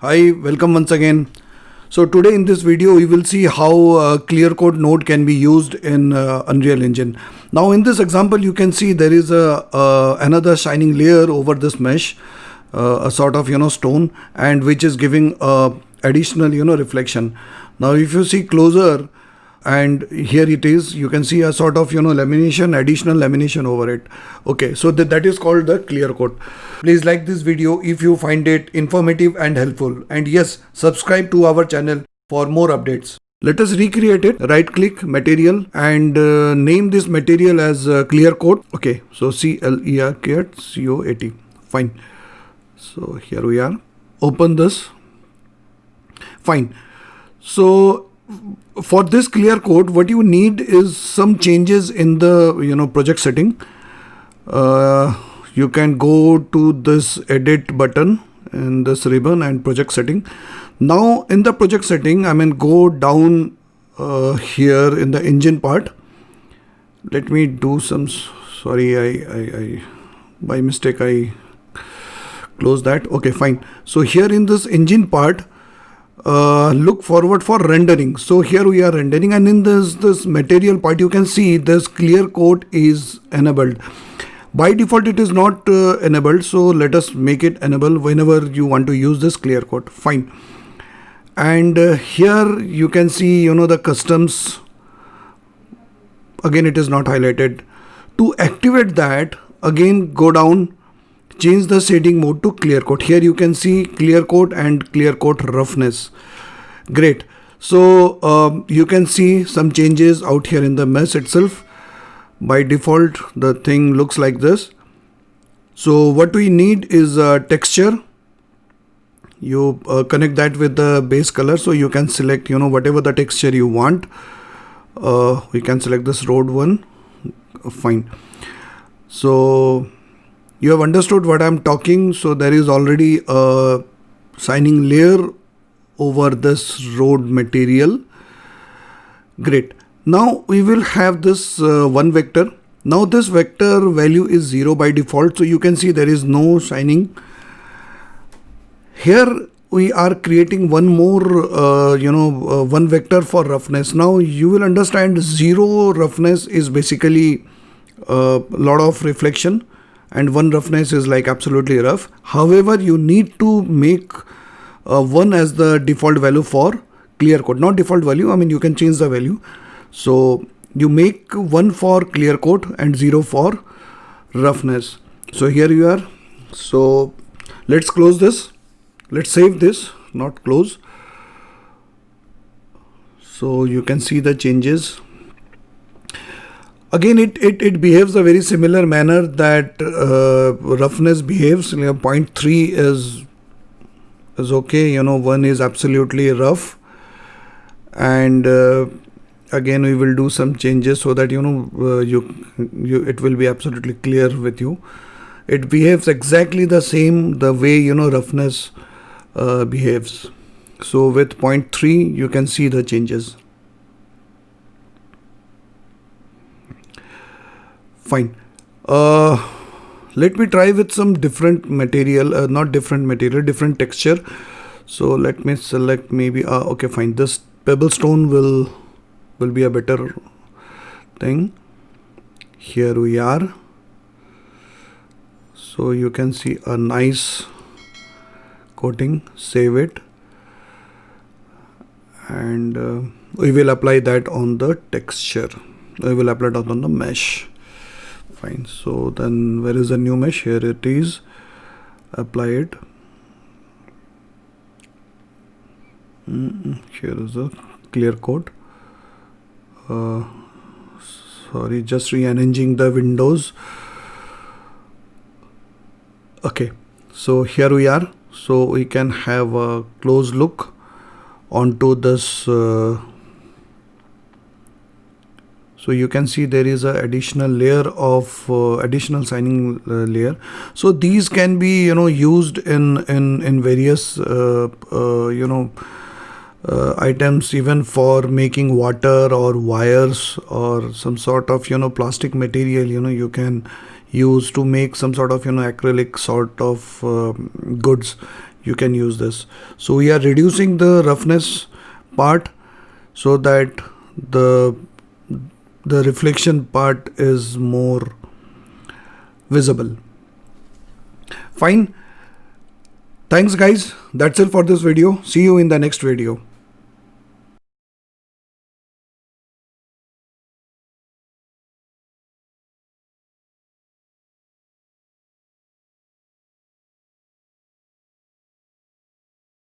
Hi, welcome once again. So today in this video we will see how clear coat node can be used in Unreal Engine. Now in this example you can see there is a another shining layer over this mesh, a sort of stone, and which is giving additional reflection. Now if you see closer, and here it is, you can see a sort of lamination, additional lamination over it. Okay, so that is called the clear coat. Please like this video if you find it informative and helpful, and yes, subscribe to our channel for more updates. Let us recreate it. Right click material and name this material as clear coat. Okay, so CLER-COAT. Fine. So here we are. Open this. Fine. So for this clear coat, what you need is some changes in the project setting. You can go to this edit button in this ribbon and project setting. Now in the project setting, go down here in the engine part. Let me do some, sorry, I by mistake I closed that. Okay, fine. So here in this engine part, look forward for rendering. So here we are rendering, and in this material part you can see this clear coat is enabled. By default it is not enabled, so let us make it enable whenever you want to use this clear coat. Fine. And here you can see the customs. Again it is not highlighted. To activate that, again go down, change the shading mode to clear coat. Here you can see clear coat and clear coat roughness. Great. So you can see some changes out here in the mesh itself. By default the thing looks like this. So what we need is a texture. You connect that with the base color, so you can select whatever the texture you want. We can select this road one. Fine. So you have understood what I'm talking. So there is already a shining layer over this road material. Great. Now we will have this one vector. Now this vector value is 0 by default. So you can see there is no shining. Here we are creating one more, one vector for roughness. Now you will understand 0 roughness is basically a lot of reflection, and 1 roughness is like absolutely rough. However, you need to make 1 as the default value for clear coat. Not default value, you can change the value. So you make 1 for clear coat and 0 for roughness. So here you are. So let's close this. Let's save this, not close. So you can see the changes. Again, it behaves a very similar manner that roughness behaves. 0.3 is okay. 1 is absolutely rough, and again we will do some changes so that it will be absolutely clear with you. It behaves exactly the same the way roughness behaves. So with 0.3 you can see the changes. Fine. Let me try with some different material, different texture. So let me select maybe okay, fine, this pebble stone will be a better thing. Here we are. So you can see a nice coating. Save it, and we will apply that on the texture. We will apply that on the mesh. Fine. So then where is the new mesh? Here it is. Apply it. Here is a clear coat. Sorry, just rearranging the windows. Okay, so here we are. So we can have a close look onto this. So you can see there is a additional layer of additional shining layer. So these can be used in various items, even for making water or wires or some sort of plastic material. You can use to make some sort of acrylic sort of goods. you can use this. So we are reducing the roughness part so that the reflection part is more visible. Fine. Thanks guys. That's it for this video. See you in the next video.